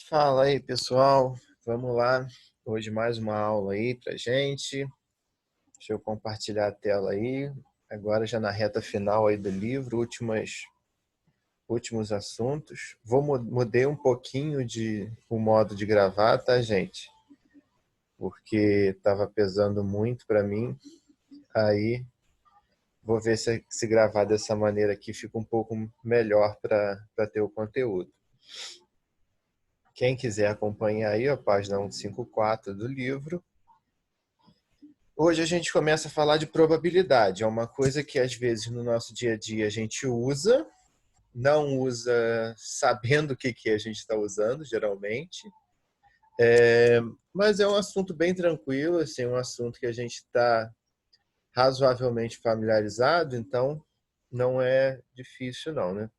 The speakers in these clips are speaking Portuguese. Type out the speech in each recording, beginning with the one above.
Fala aí, pessoal. Vamos lá. Hoje mais uma aula aí pra gente. Deixa eu compartilhar a tela aí. Agora já na reta final aí do livro, últimos assuntos. Mudei um pouquinho o modo de gravar, tá, gente? Porque estava pesando muito para mim. Aí vou ver se gravar dessa maneira aqui fica um pouco melhor para ter o conteúdo. Quem quiser acompanhar aí, a página 154 do livro. Hoje a gente começa a falar de probabilidade. É uma coisa que às vezes no nosso dia a dia a gente usa, não usa sabendo o que a gente está usando, geralmente. Mas é um assunto bem tranquilo, assim, um assunto que a gente está razoavelmente familiarizado, então não é difícil não, né?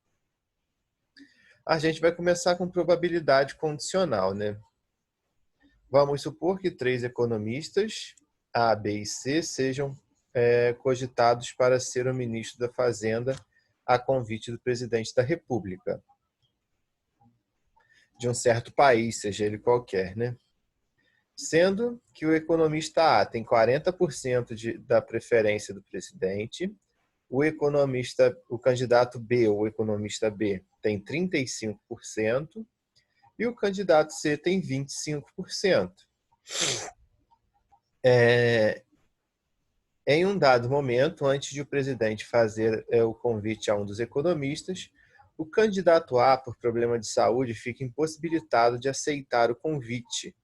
A gente vai começar com probabilidade condicional, né? Vamos supor que três economistas, A, B e C, sejam cogitados para ser o ministro da Fazenda a convite do presidente da República, de um certo país, seja ele qualquer, né? Sendo que o economista A tem 40% da preferência do presidente, o candidato B ou o economista B tem 35% e o candidato C tem 25%. Em um dado momento, antes de o presidente fazer o convite a um dos economistas, o candidato A, por problema de saúde, fica impossibilitado de aceitar o convite.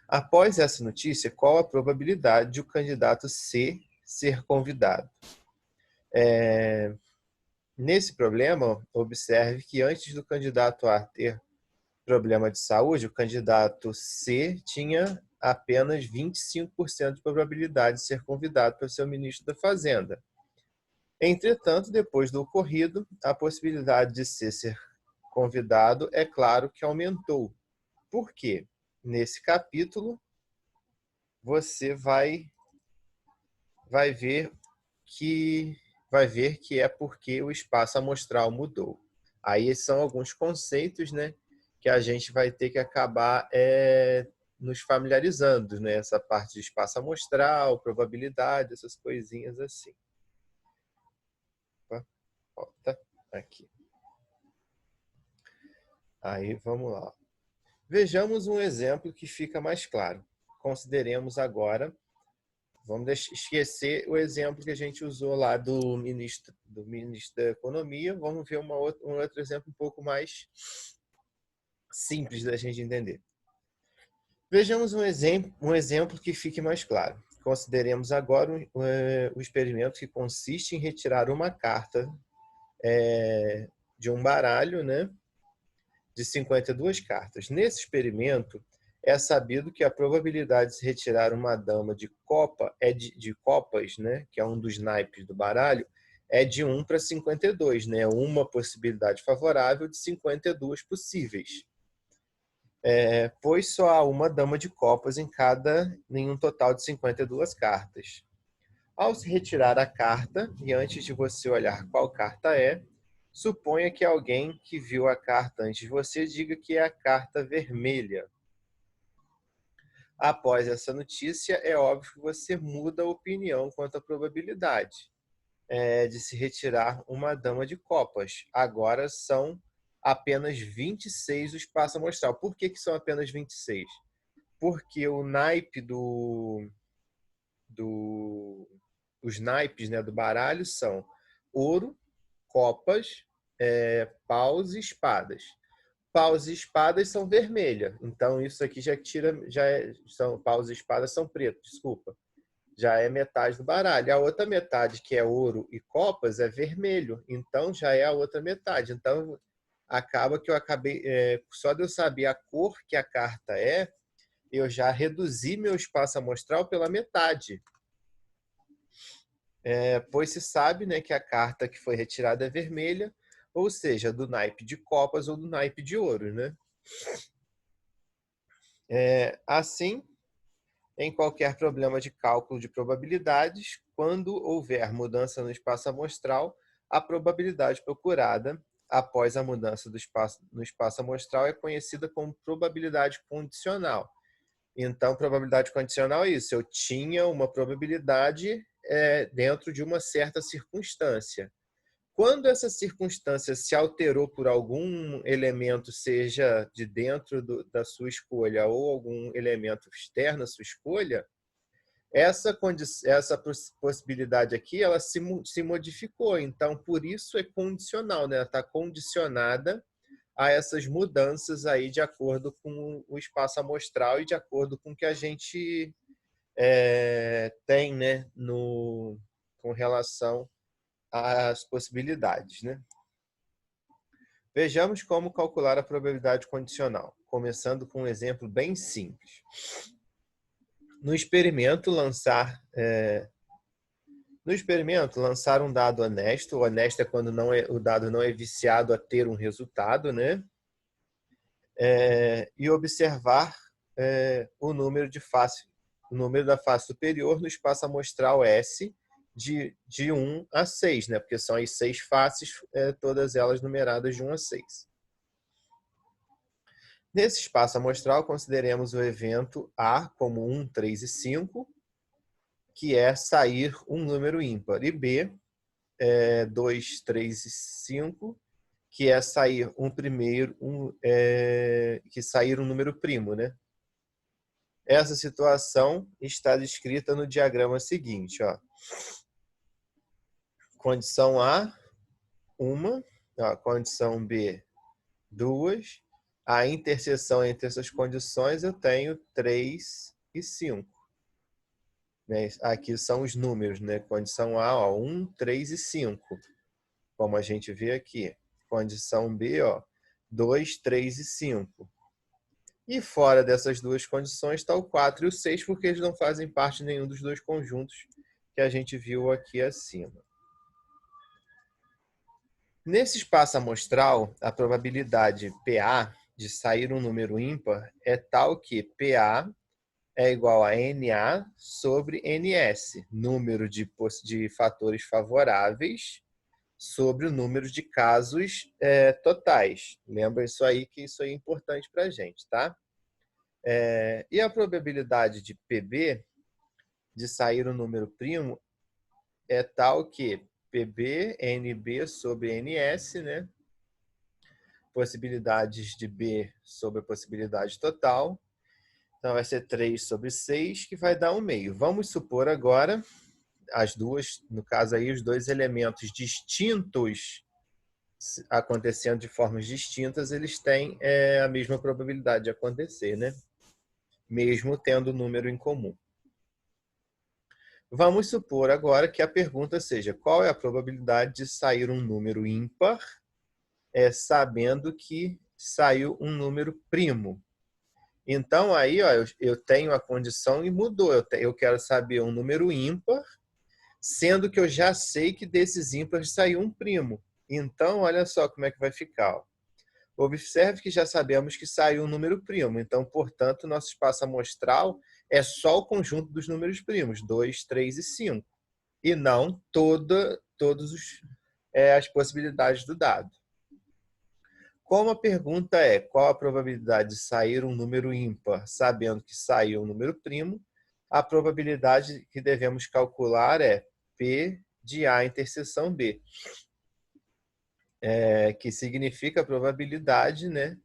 Após essa notícia, qual a probabilidade de o candidato C ser convidado? Nesse problema, observe que antes do candidato A ter problema de saúde, o candidato C tinha apenas 25% de probabilidade de ser convidado para ser o ministro da Fazenda. Entretanto, depois do ocorrido, a possibilidade de C ser convidado, é claro que aumentou. Por quê? Nesse capítulo, você vai ver que é porque o espaço amostral mudou. Aí são alguns conceitos, né, que a gente vai ter que acabar nos familiarizando, né? Essa parte de espaço amostral, probabilidade, essas coisinhas assim. Opa, volta aqui. Aí vamos lá. Vejamos um exemplo que fica mais claro. Consideremos agora, vamos esquecer o exemplo que a gente usou lá do ministro da Economia, vamos ver um outro exemplo um pouco mais simples da gente entender. Vejamos um exemplo que fique mais claro. Consideremos agora o experimento que consiste em retirar uma carta de um baralho, né, de 52 cartas. Nesse experimento, é sabido que a probabilidade de se retirar uma dama de copa, de copas, né, que é um dos naipes do baralho, é de 1 para 52, né? Uma possibilidade favorável de 52 possíveis. Pois só há uma dama de copas em um total de 52 cartas. Ao se retirar a carta, e antes de você olhar qual carta é, suponha que alguém que viu a carta antes de você diga que é a carta vermelha. Após essa notícia, é óbvio que você muda a opinião quanto à probabilidade de se retirar uma dama de copas. Agora são apenas 26 o espaço amostral. Por que são apenas 26? Porque o naipe os naipes, né, do baralho são ouro, copas, paus e espadas. Paus e espadas são vermelhas, então isso aqui já tira, são paus e espadas são pretos, desculpa. Já é metade do baralho. A outra metade, que é ouro e copas, é vermelho, então já é a outra metade. Então acaba que eu acabei, só de eu saber a cor que a carta eu já reduzi meu espaço amostral pela metade. Pois se sabe, né, que a carta que foi retirada é vermelha, ou seja, do naipe de copas ou do naipe de ouro, né? Assim, em qualquer problema de cálculo de probabilidades, quando houver mudança no espaço amostral, a probabilidade procurada após a mudança no espaço amostral é conhecida como probabilidade condicional. Então, probabilidade condicional é isso. Eu tinha uma probabilidade dentro de uma certa circunstância. Quando essa circunstância se alterou por algum elemento, seja de dentro da sua escolha ou algum elemento externo à sua escolha, essa possibilidade aqui ela se modificou. Então, por isso é condicional, né? Ela está condicionada a essas mudanças aí de acordo com o espaço amostral e de acordo com o que a gente tem, né, com relação às possibilidades, né? Vejamos como calcular a probabilidade condicional, começando com um exemplo bem simples. No experimento, lançar um dado honesto. O honesto é quando o dado não é viciado a ter um resultado, né? E observar o número da face superior no espaço amostral S de 1 a 6, né? Porque são as 6 faces, todas elas numeradas de 1 a 6. Nesse espaço amostral, consideremos o evento A como 1, 3 e 5, que é sair um número ímpar, e B, 2, 3 e 5, que é sair sair um número primo, né? Essa situação está descrita no diagrama seguinte, ó. Condição A, 1, condição B, 2. A interseção entre essas condições eu tenho 3 e 5. Né? Aqui são os números, né? Condição A, ó, 1, 3 e 5. Como a gente vê aqui. Condição B, ó, 2, 3 e 5. E fora dessas duas condições está o 4 e o 6, porque eles não fazem parte de nenhum dos dois conjuntos que a gente viu aqui acima. Nesse espaço amostral, a probabilidade PA de sair um número ímpar é tal que PA é igual a NA sobre NS, número de fatores favoráveis sobre o número de casos totais. Lembra isso aí, que isso aí é importante para a gente, tá? E a probabilidade de PB, de sair um número primo, é tal que PB, NB sobre NS, né? Possibilidades de B sobre a possibilidade total. Então, vai ser 3 sobre 6, que vai dar 1 meio. Vamos supor agora, as duas, no caso aí, os dois elementos distintos acontecendo de formas distintas, eles têm a mesma probabilidade de acontecer, né? Mesmo tendo número em comum. Vamos supor agora que a pergunta seja: qual é a probabilidade de sair um número ímpar, sabendo que saiu um número primo? Então, aí, ó, eu tenho a condição e mudou. Eu quero saber um número ímpar, sendo que eu já sei que desses ímpares saiu um primo. Então, olha só como é que vai ficar. Ó. Observe que já sabemos que saiu um número primo. Então, portanto, nosso espaço amostral é só o conjunto dos números primos, 2, 3 e 5. E não todas as possibilidades do dado. Como a pergunta é qual a probabilidade de sair um número ímpar, sabendo que saiu um número primo, a probabilidade que devemos calcular é P de A interseção B, que significa a probabilidade, né,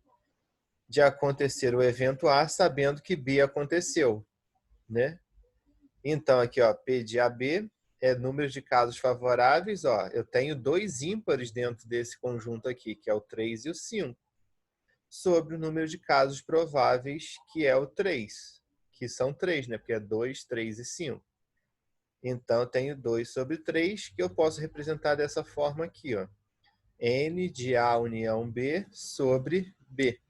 de acontecer o evento A, sabendo que B aconteceu, né? Então, aqui, ó, P de AB é número de casos favoráveis. Ó, eu tenho 2 ímpares dentro desse conjunto aqui, que é o 3 e o 5. Sobre o número de casos prováveis, que é o 3, que são 3, né? Porque é 2, 3 e 5. Então, eu tenho 2 sobre 3, que eu posso representar dessa forma aqui, ó. N de A união B sobre B.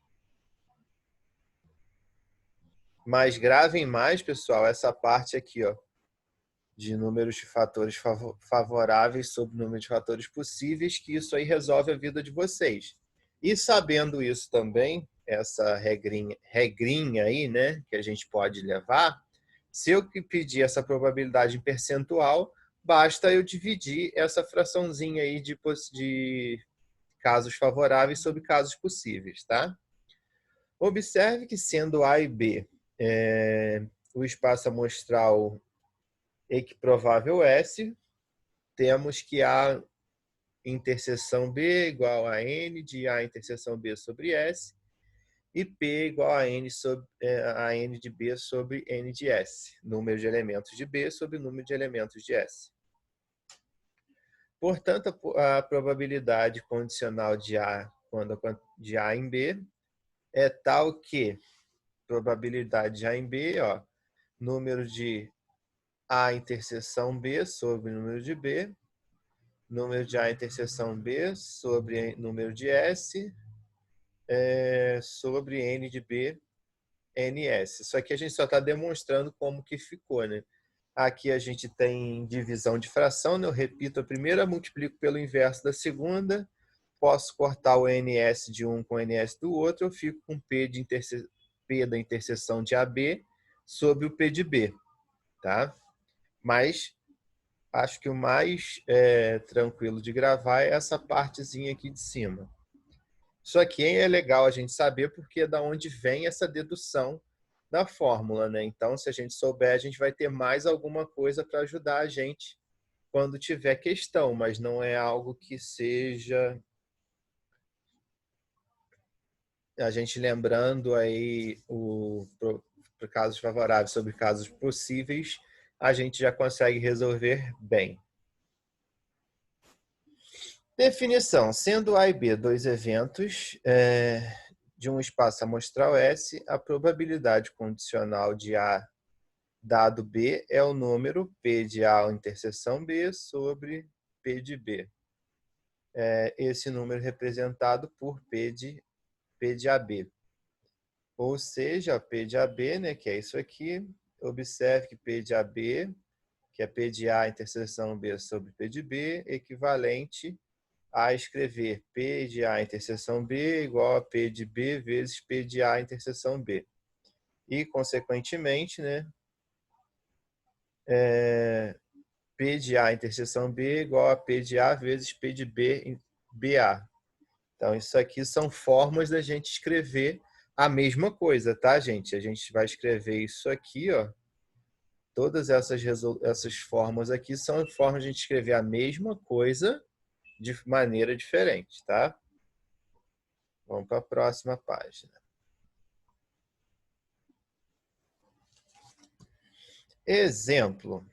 Mas gravem mais, pessoal, essa parte aqui, ó, de números de fatores favoráveis sobre número de fatores possíveis, que isso aí resolve a vida de vocês. E sabendo isso também, essa regrinha aí, né, que a gente pode levar, se eu pedir essa probabilidade em percentual, basta eu dividir essa fraçãozinha aí de casos favoráveis sobre casos possíveis, tá? Observe que, sendo A e B o espaço amostral equiprovável S, temos que A interseção B igual a N de A interseção B sobre S, e P igual a N de B sobre N de S, número de elementos de B sobre número de elementos de S. Portanto, a probabilidade condicional de A de A em B é tal que probabilidade de A em B, número de A interseção B sobre número de B, número de A interseção B sobre número de S, sobre N de B, NS. Isso aqui a gente só está demonstrando como que ficou, né? Aqui a gente tem divisão de fração, né? Eu repito a primeira, multiplico pelo inverso da segunda, posso cortar o NS de um com o NS do outro, eu fico com P da interseção de AB sobre o P de B, tá? Mas acho que o mais tranquilo de gravar é essa partezinha aqui de cima. Isso aqui é legal a gente saber porque é da onde vem essa dedução da fórmula, né? Então, se a gente souber, a gente vai ter mais alguma coisa para ajudar a gente quando tiver questão, mas não é algo que seja a gente lembrando aí para casos favoráveis sobre casos possíveis, a gente já consegue resolver bem. Definição. Sendo A e B dois eventos de um espaço amostral S, a probabilidade condicional de A dado B é o número P de A interseção B sobre P de B. Esse número representado por P de AB. Ou seja, P de AB, né, que é isso aqui, observe que P de AB, que é P de A interseção B sobre P de B, equivalente a escrever P de A interseção B igual a P de B vezes P de A interseção B. E, consequentemente, né, P de A interseção B igual a P de A vezes P de B em BA. Então, isso aqui são formas da gente escrever a mesma coisa, tá, gente? A gente vai escrever isso aqui, ó. Todas essas formas aqui são formas de a gente escrever a mesma coisa de maneira diferente, tá? Vamos para a próxima página. Exemplo.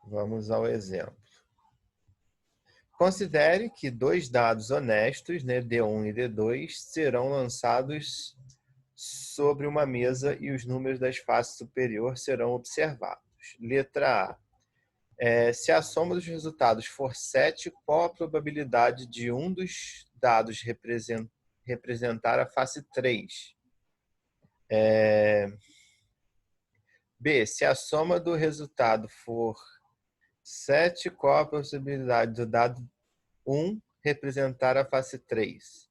Vamos ao exemplo. Considere que dois dados honestos, né, D1 e D2, serão lançados sobre uma mesa e os números das faces superior serão observados. Letra A. Se a soma dos resultados for 7, qual a probabilidade de um dos dados representar a face 3? B. Se a soma do resultado for 7, qual a possibilidade do dado 1 representar a face 3?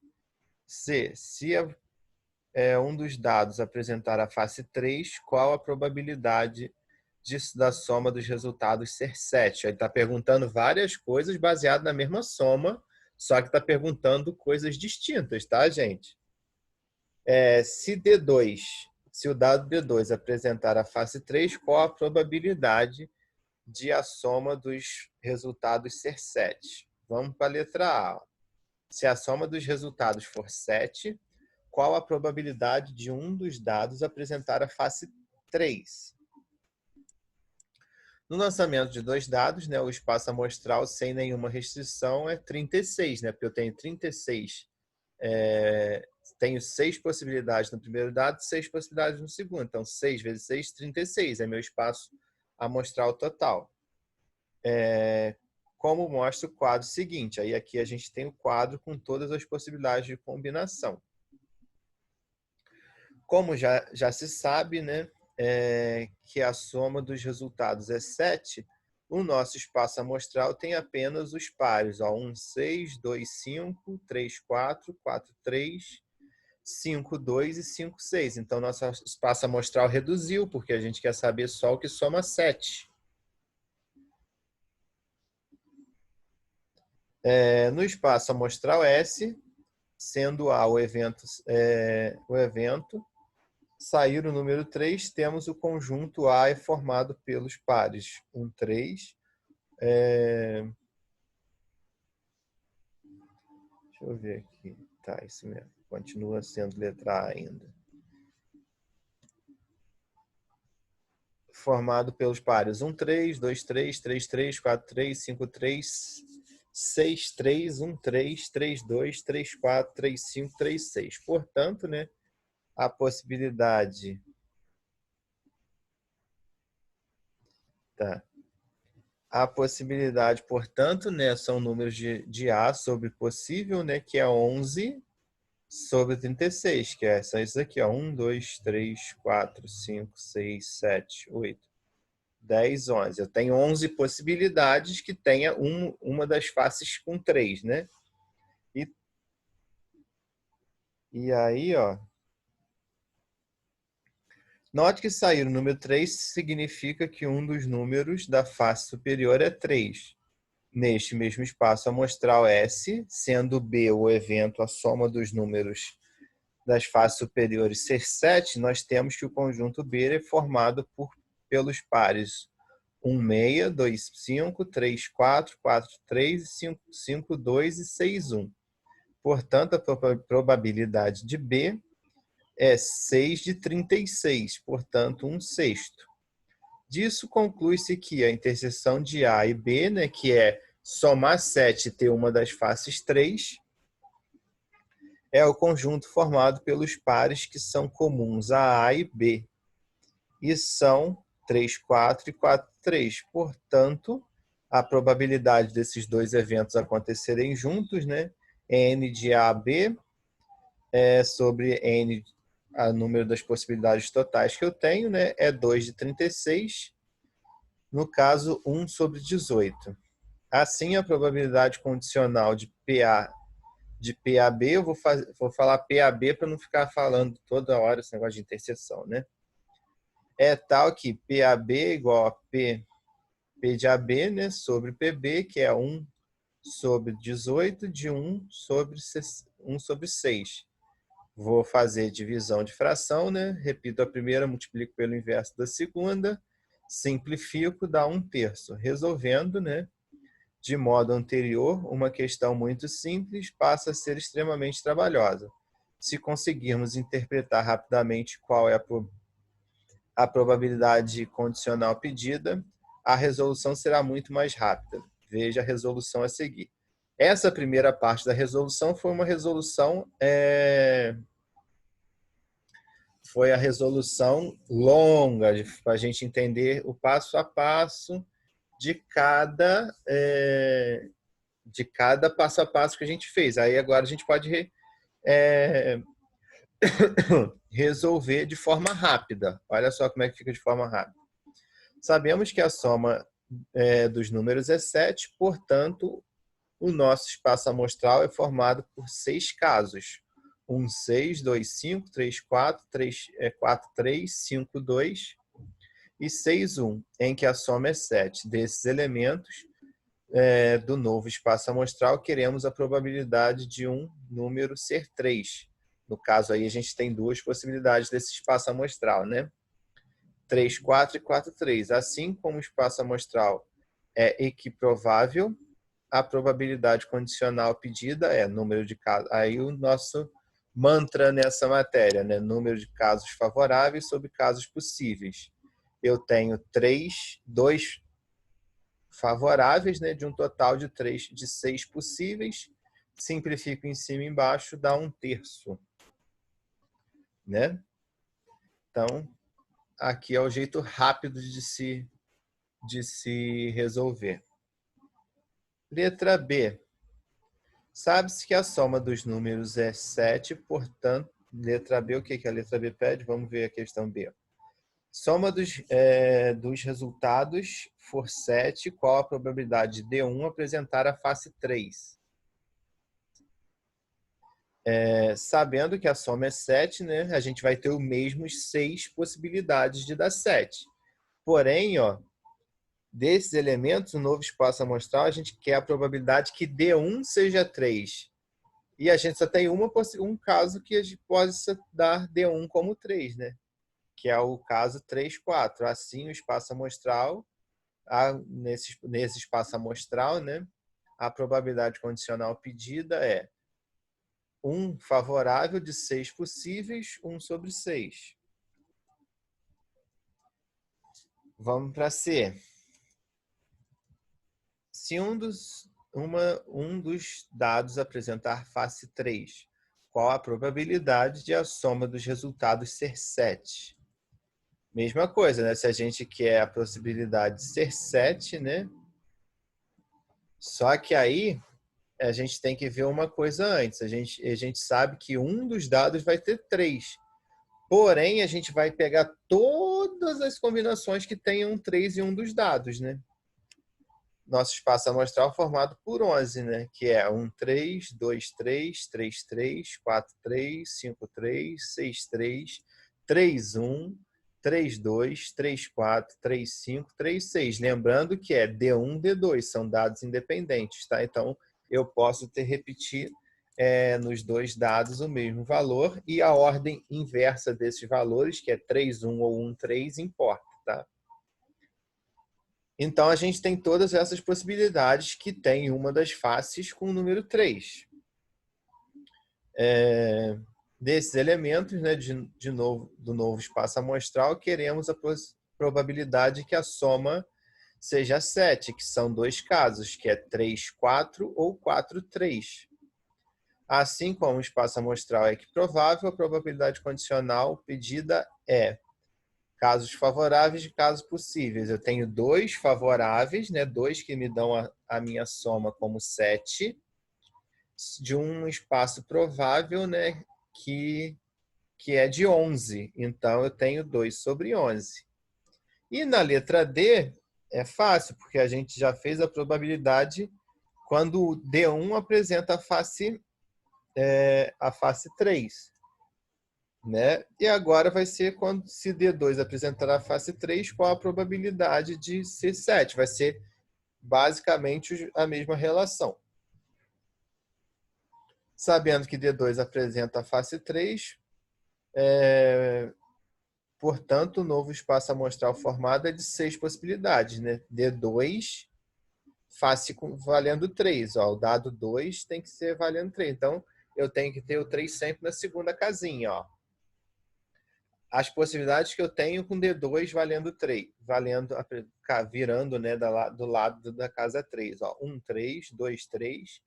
C. Se um dos dados apresentar a face 3, qual a probabilidade da soma dos resultados ser 7? Ele está perguntando várias coisas baseadas na mesma soma, só que está perguntando coisas distintas, tá, gente? Se o dado D2 apresentar a face 3, qual a probabilidade de a soma dos resultados ser 7? Vamos para a letra A. Se a soma dos resultados for 7, qual a probabilidade de um dos dados apresentar a face 3? No lançamento de dois dados, né, o espaço amostral sem nenhuma restrição é 36, né? Porque eu tenho 36, tenho 6 possibilidades no primeiro dado, 6 possibilidades no segundo. Então, 6 vezes 6, 36 é meu espaço amostral total. Como mostra o quadro seguinte. Aí aqui a gente tem o quadro com todas as possibilidades de combinação. Como já se sabe, né, que a soma dos resultados é 7, o nosso espaço amostral tem apenas os pares, 1, 6, 2, 5, 3, 4, 4, 3, 5, 2 e 5, 6. Então, nosso espaço amostral reduziu, porque a gente quer saber só o que soma 7. No espaço amostral S, sendo A o evento, sair o número 3, temos o conjunto A é formado pelos pares 1, 3. Deixa eu ver aqui. Tá, isso mesmo. Continua sendo letra A ainda. Formado pelos pares 1, 3, 2, 3, 3, 3, 4, 3, 5, 3, 6, 3, 1, 3, 3, 2, 3, 4, 3, 5, 3, 6. Portanto, né, a possibilidade... Tá. A possibilidade, portanto, né, são números de A sobre possível, né, que é 11 sobre 36, que é só isso aqui, ó, 1, 2, 3, 4, 5, 6, 7, 8, 10, 11. Eu tenho 11 possibilidades que tenha uma das faces com 3, né? E aí, ó, note que sair o número 3 significa que um dos números da face superior é 3. Neste mesmo espaço amostral S, sendo B o evento a soma dos números das faces superiores ser 7, nós temos que o conjunto B é formado pelos pares 1, 6, 2, 5, 3, 4, 4, 3, 5, 5, 2 e 6, 1. Portanto, a probabilidade de B é 6 de 36, portanto, 1/6. Disso conclui-se que a interseção de A e B, né, que é somar 7 e ter uma das faces 3, é o conjunto formado pelos pares que são comuns a A e B, e são 3, 4 e 4, 3. Portanto, a probabilidade desses dois eventos acontecerem juntos, né, N de A a B, sobre N, o número das possibilidades totais que eu tenho, né, é 2 de 36, no caso, 1 sobre 18. Assim, a probabilidade condicional de PAB, eu vou falar PAB para não ficar falando toda hora esse negócio de interseção, né? É tal que PAB é igual a P de AB, né, sobre PB, que é 1 sobre 18, de 1 sobre 6. Vou fazer divisão de fração, né? Repito a primeira, multiplico pelo inverso da segunda, simplifico, dá 1/3. Resolvendo, né? De modo anterior, uma questão muito simples passa a ser extremamente trabalhosa. Se conseguirmos interpretar rapidamente qual é a probabilidade condicional pedida, a resolução será muito mais rápida. Veja a resolução a seguir. Essa primeira parte da resolução foi uma resolução foi a resolução longa, para a gente entender o passo a passo de cada passo a passo que a gente fez. Aí agora a gente pode resolver de forma rápida. Olha só como é que fica de forma rápida. Sabemos que a soma dos números é 7, portanto, o nosso espaço amostral é formado por 6 casos. 1, 6, 2, 5, 3, 4, 4, 3, 5, 2 e 6, 1, em que a soma é 7. Desses elementos do novo espaço amostral, queremos a probabilidade de um número ser 3. No caso aí, a gente tem duas possibilidades desse espaço amostral, né? 3, 4 e 4, 3. Assim como o espaço amostral é equiprovável, a probabilidade condicional pedida é número de casos. Aí o nosso mantra nessa matéria, né? Número de casos favoráveis sobre casos possíveis. Eu tenho 2 favoráveis, né? De um total de 6 possíveis. Simplifico em cima e embaixo, dá 1/3. Né? Então, aqui é o jeito rápido de se resolver. Letra B. Sabe-se que a soma dos números é 7, portanto, letra B, o que a letra B pede? Vamos ver a questão B. Soma dos resultados for 7, qual a probabilidade de D1 apresentar a face 3? Sabendo que a soma é 7, né, a gente vai ter os mesmos 6 possibilidades de dar 7. Porém, ó, desses elementos, o novo espaço amostral, a gente quer a probabilidade que D1 seja 3. E a gente só tem um caso que a gente pode dar D1 como 3, né? Que é o caso 3, 4. Assim, o espaço amostral, nesse espaço amostral, né, a probabilidade condicional pedida é 1 favorável de 6 possíveis, 1 sobre 6. Vamos para C. Se um dos dados apresentar face 3, qual a probabilidade de a soma dos resultados ser 7? Mesma coisa, né? Se a gente quer a possibilidade de ser 7, né? Só que aí a gente tem que ver uma coisa antes. A gente sabe que um dos dados vai ter 3. Porém, a gente vai pegar todas as combinações que tenham 3 em um dos dados, né? Nosso espaço amostral formado por 11, né? Que é 1, 3, 2, 3, 3, 3, 4, 3, 5, 3, 6, 3, 3, 1, 3, 2, 3, 4, 3, 5, 3, 6. Lembrando que é D1, D2, são dados independentes, tá? Então, eu posso repetir nos dois dados o mesmo valor e a ordem inversa desses valores, que é 3, 1 ou 1, 3, importa, tá? Então, a gente tem todas essas possibilidades que tem uma das faces com o número 3. Desses elementos, né, do novo espaço amostral, queremos a probabilidade que a soma seja 7, que são dois casos, que é 3, 4 ou 4, 3. Assim como o espaço amostral é equiprovável, a probabilidade condicional pedida é casos favoráveis e casos possíveis. Eu tenho 2 favoráveis, né? 2 que me dão a minha soma como 7, de um espaço provável, né? Que é de 11. Então, eu tenho 2 sobre 11. E na letra D, é fácil, porque a gente já fez a probabilidade quando o D1 apresenta a face 3. Né? E agora vai ser quando se D2 apresentar a face 3, qual a probabilidade de ser 7? Vai ser basicamente a mesma relação. Sabendo que D2 apresenta a face 3, portanto, o novo espaço amostral formado é de 6 possibilidades. Né? D2 face valendo 3. Ó, o dado 2 tem que ser valendo 3. Então, eu tenho que ter o 3 sempre na segunda casinha. Ó. As possibilidades que eu tenho com D2 valendo 3, virando, né, do lado da casa 3. Ó, 1, 3, 2, 3,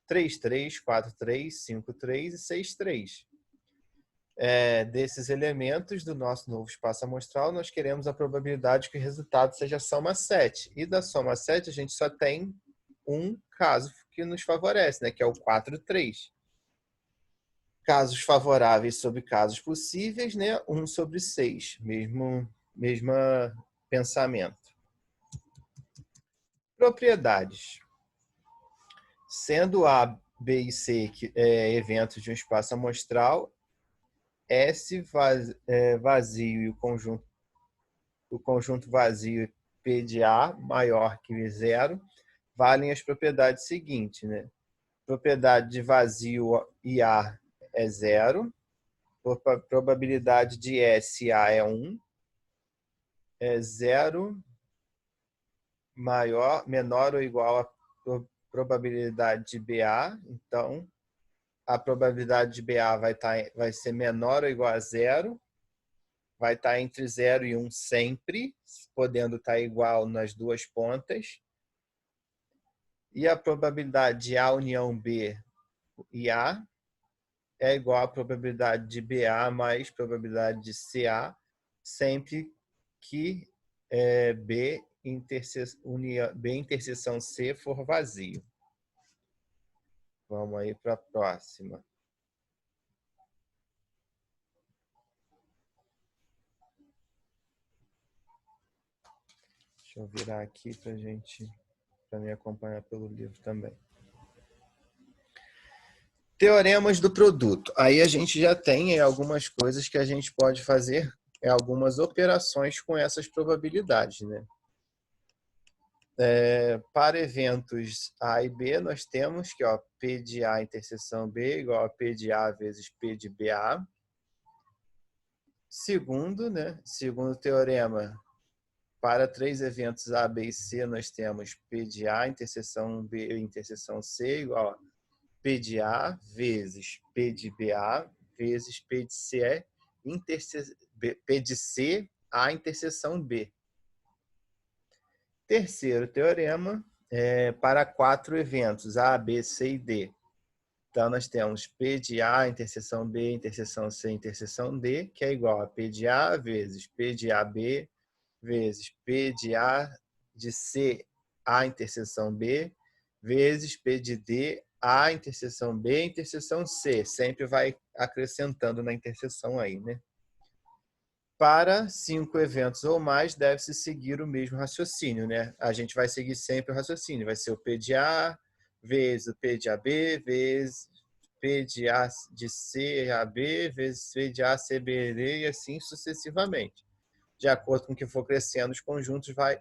3, 3, 4, 3, 5, 3 e 6, 3. Desses elementos do nosso novo espaço amostral, nós queremos a probabilidade que o resultado seja soma 7. E da soma 7, a gente só tem um caso que nos favorece, né, que é o 4, 3. Casos favoráveis sobre casos possíveis, né? 1 sobre 6. Mesmo pensamento. Propriedades. Sendo A, B e C eventos de um espaço amostral, S vazio e o conjunto vazio P de A maior que 0, valem as propriedades seguintes. Né? Propriedade de vazio e A é 0. Probabilidade de SA é 1. 0 menor ou igual à probabilidade de BA. Então, a probabilidade de BA vai ser menor ou igual a 0. Vai estar entre 0 e 1 sempre, podendo estar igual nas duas pontas. E a probabilidade de A união B e A é igual à probabilidade de BA mais probabilidade de CA, sempre que B interseção C for vazio. Vamos aí para a próxima. Deixa eu virar aqui para me acompanhar pelo livro também. Teoremas do produto. Aí a gente já tem algumas coisas que a gente pode fazer, algumas operações com essas probabilidades, né? Para eventos A e B, nós temos que ó, P de A interseção B igual a P de A vezes P de BA. Segundo, né? Segundo teorema, para três eventos A, B e C, nós temos P de A interseção B interseção C igual a P de A vezes P de BA vezes P de C, P de C A interseção B. Terceiro teorema, para quatro eventos A, B, C e D. Então, nós temos P de A, interseção B, interseção C, interseção D, que é igual a P de A vezes P de AB vezes P de A de C, A, interseção B, vezes P de D, A, interseção B, interseção C. Sempre vai acrescentando na interseção aí, né? Para 5 eventos ou mais, deve-se seguir o mesmo raciocínio, né? A gente vai seguir sempre o raciocínio. Vai ser o P de A vezes o P de AB vezes P de A de C AB vezes P de A CBD e assim sucessivamente. De acordo com o que for crescendo, os conjuntos vai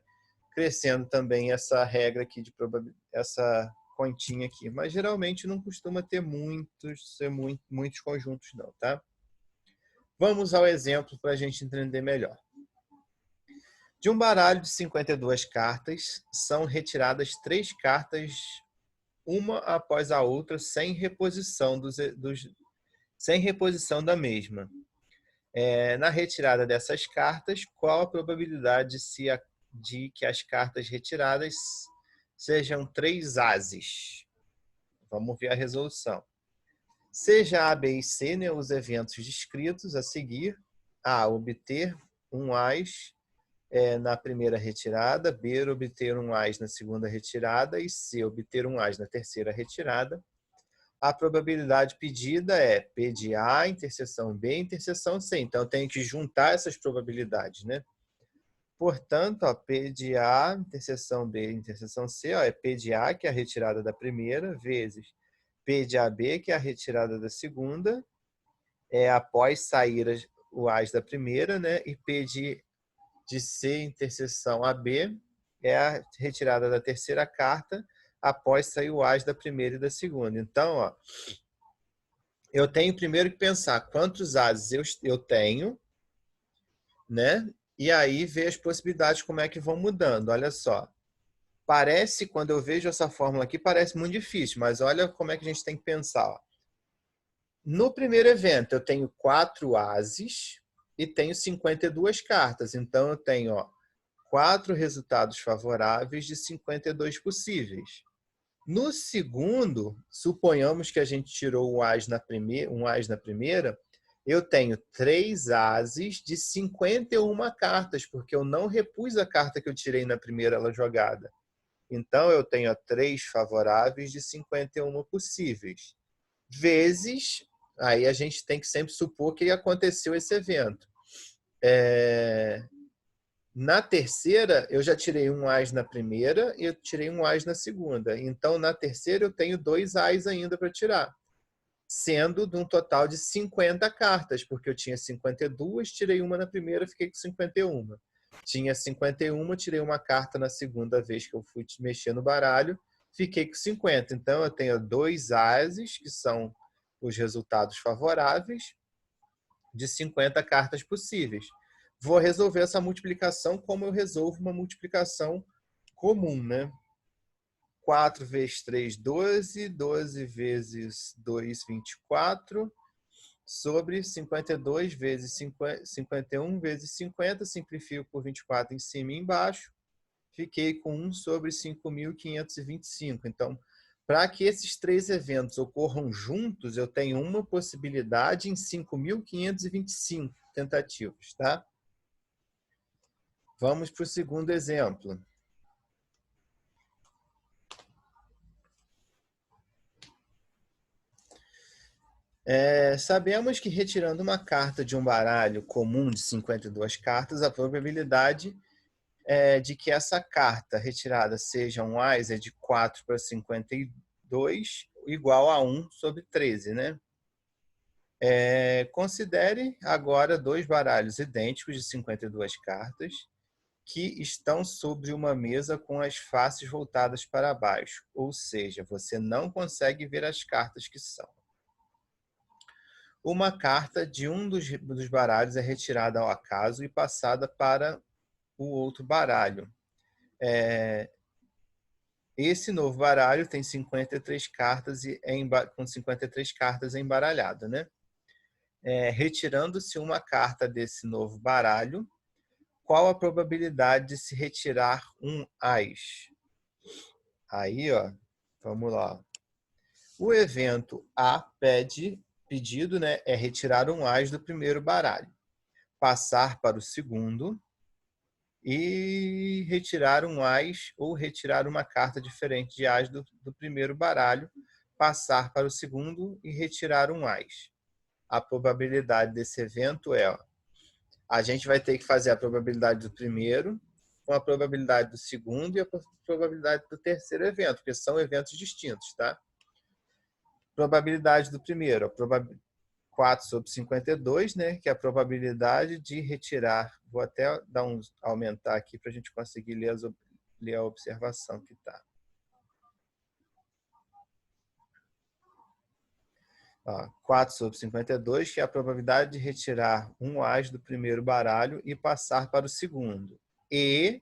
crescendo também essa regra aqui de probabilidade, essa continha aqui. Mas geralmente não costuma ter muitos conjuntos não, tá? Vamos ao exemplo para a gente entender melhor. De um baralho de 52 cartas, são retiradas 3 cartas, uma após a outra, sem reposição, sem reposição da mesma. Na retirada dessas cartas, qual a probabilidade de que as cartas retiradas sejam 3 ases? Vamos ver a resolução. Seja A, B e C, né, os eventos descritos a seguir. A, obter um AS na primeira retirada, B, obter um AS na segunda retirada e C, obter um AS na terceira retirada. A probabilidade pedida é P de A, interseção B, interseção C. Então, eu tenho que juntar essas probabilidades, né? Portanto, ó, P de A, interseção B, interseção C, ó, é P de A, que é a retirada da primeira, vezes P de AB, que é a retirada da segunda, após sair o AS da primeira, né? E P de C, interseção AB, é a retirada da terceira carta, após sair o AS da primeira e da segunda. Então, ó, eu tenho primeiro que pensar quantos ases eu tenho, né? E aí ver as possibilidades, como é que vão mudando. Olha só. Parece, quando eu vejo essa fórmula aqui, parece muito difícil, mas olha como é que a gente tem que pensar. Ó. No primeiro evento, eu tenho 4 ases e tenho 52 cartas. Então, eu tenho 4 resultados favoráveis de 52 possíveis. No segundo, suponhamos que a gente tirou um as na primeira, eu tenho 3 ases de 51 cartas, porque eu não repus a carta que eu tirei na primeira jogada. Então, eu tenho 3 favoráveis de 51 possíveis. Vezes, aí a gente tem que sempre supor que aconteceu esse evento. Na terceira, eu já tirei um as na primeira e eu tirei um as na segunda. Então, na terceira, eu tenho 2 as ainda para tirar. Sendo de um total de 50 cartas, porque eu tinha 52, tirei uma na primeira, fiquei com 51. Tinha 51, tirei uma carta na segunda vez que eu fui mexer no baralho, fiquei com 50. Então, eu tenho 2 ases, que são os resultados favoráveis, de 50 cartas possíveis. Vou resolver essa multiplicação como eu resolvo uma multiplicação comum, né? 4 vezes 3, 12. 12 vezes 2, 24. Sobre 52 vezes 51 vezes 50. Simplifico por 24 em cima e embaixo. Fiquei com 1 sobre 5.525. Então, para que esses 3 eventos ocorram juntos, eu tenho uma possibilidade em 5.525 tentativas, tá? Vamos para o segundo exemplo. Sabemos que retirando uma carta de um baralho comum de 52 cartas, a probabilidade de que essa carta retirada seja um AS é de 4 para 52, igual a 1 sobre 13, né? Considere agora 2 baralhos idênticos de 52 cartas que estão sobre uma mesa com as faces voltadas para baixo, ou seja, você não consegue ver as cartas que são. Uma carta de um dos baralhos é retirada ao acaso e passada para o outro baralho. Esse novo baralho tem 53 cartas com 53 cartas embaralhadas, né? Retirando-se uma carta desse novo baralho, qual a probabilidade de se retirar um as? Aí, ó, vamos lá. O evento A pedido, né, é retirar um as do primeiro baralho, passar para o segundo e retirar um as ou retirar uma carta diferente de as do primeiro baralho, passar para o segundo e retirar um as. A probabilidade desse evento ó, a gente vai ter que fazer a probabilidade do primeiro com a probabilidade do segundo e a probabilidade do terceiro evento, porque são eventos distintos, tá? Probabilidade do primeiro, 4 sobre 52, né, que é a probabilidade de retirar. Vou até aumentar aqui para a gente conseguir ler a observação que está. 4 sobre 52, que é a probabilidade de retirar um as do primeiro baralho e passar para o segundo. E,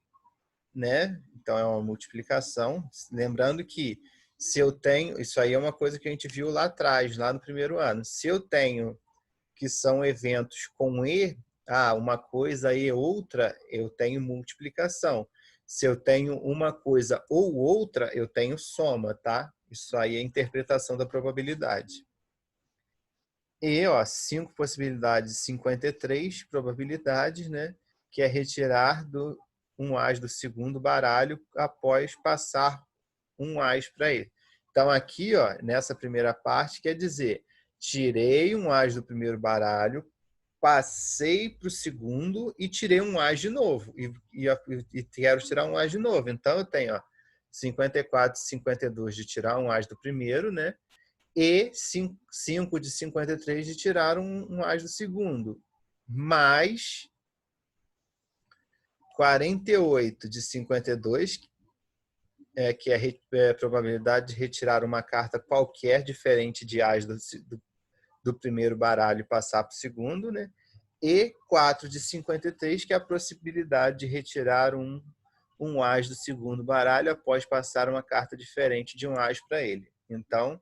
né, então é uma multiplicação. Lembrando que se eu tenho, isso aí é uma coisa que a gente viu lá atrás, lá no primeiro ano. Se eu tenho que são eventos com e, uma coisa e outra, eu tenho multiplicação. Se eu tenho uma coisa ou outra, eu tenho soma, tá? Isso aí é a interpretação da probabilidade. E, 5 possibilidades, 53 probabilidades, né? Que é retirar um as do segundo baralho após passar um as para ele. Então, aqui, nessa primeira parte, quer dizer, tirei um as do primeiro baralho, passei para o segundo e tirei um as de novo. E quero tirar um as de novo. Então, eu tenho 54 e 52 de tirar um as do primeiro, né? E 5 de 53 de tirar um as do segundo. Mais 48 de 52, que é a probabilidade de retirar uma carta qualquer diferente de as do primeiro baralho e passar para o segundo, né? E 4 de 53, que é a possibilidade de retirar um as do segundo baralho após passar uma carta diferente de um as para ele. Então,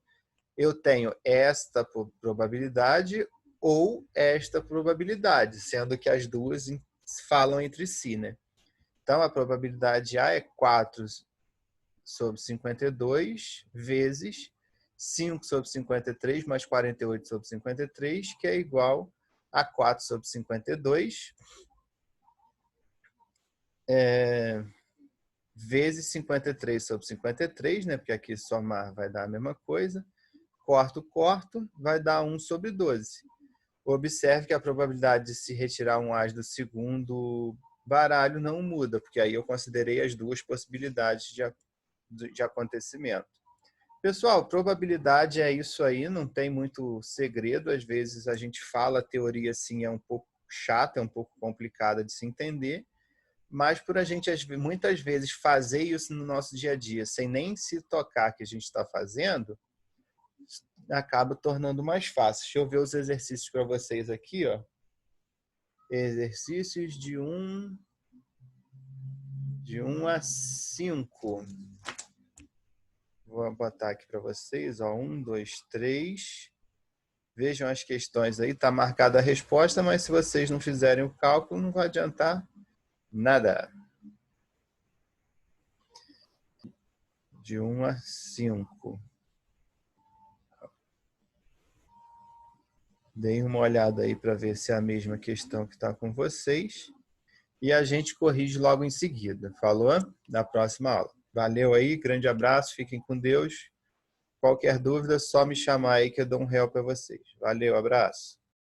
eu tenho esta probabilidade ou esta probabilidade, sendo que as duas falam entre si, né? Então, a probabilidade A é 4 sobre 52 vezes 5 sobre 53 mais 48 sobre 53, que é igual a 4 sobre 52 vezes 53 sobre 53, né? Porque aqui somar vai dar a mesma coisa. Corto, vai dar 1 sobre 12. Observe que a probabilidade de se retirar um as do segundo baralho não muda, porque aí eu considerei as duas possibilidades de acontecimento. Pessoal, probabilidade é isso aí, não tem muito segredo. Às vezes a gente fala, a teoria assim é um pouco chata, é um pouco complicada de se entender, mas por a gente muitas vezes fazer isso no nosso dia a dia, sem nem se tocar que a gente está fazendo, acaba tornando mais fácil. Deixa eu ver os exercícios para vocês aqui, ó. Exercícios de 1 a 5. Vou botar aqui para vocês, ó, 1, 2, 3. Vejam as questões aí, está marcada a resposta, mas se vocês não fizerem o cálculo, não vai adiantar nada. De 1 a 5. Deem uma olhada aí para ver se é a mesma questão que está com vocês. E a gente corrige logo em seguida. Falou? Na próxima aula. Valeu aí, grande abraço, fiquem com Deus. Qualquer dúvida, só me chamar aí que eu dou um help para vocês. Valeu, abraço.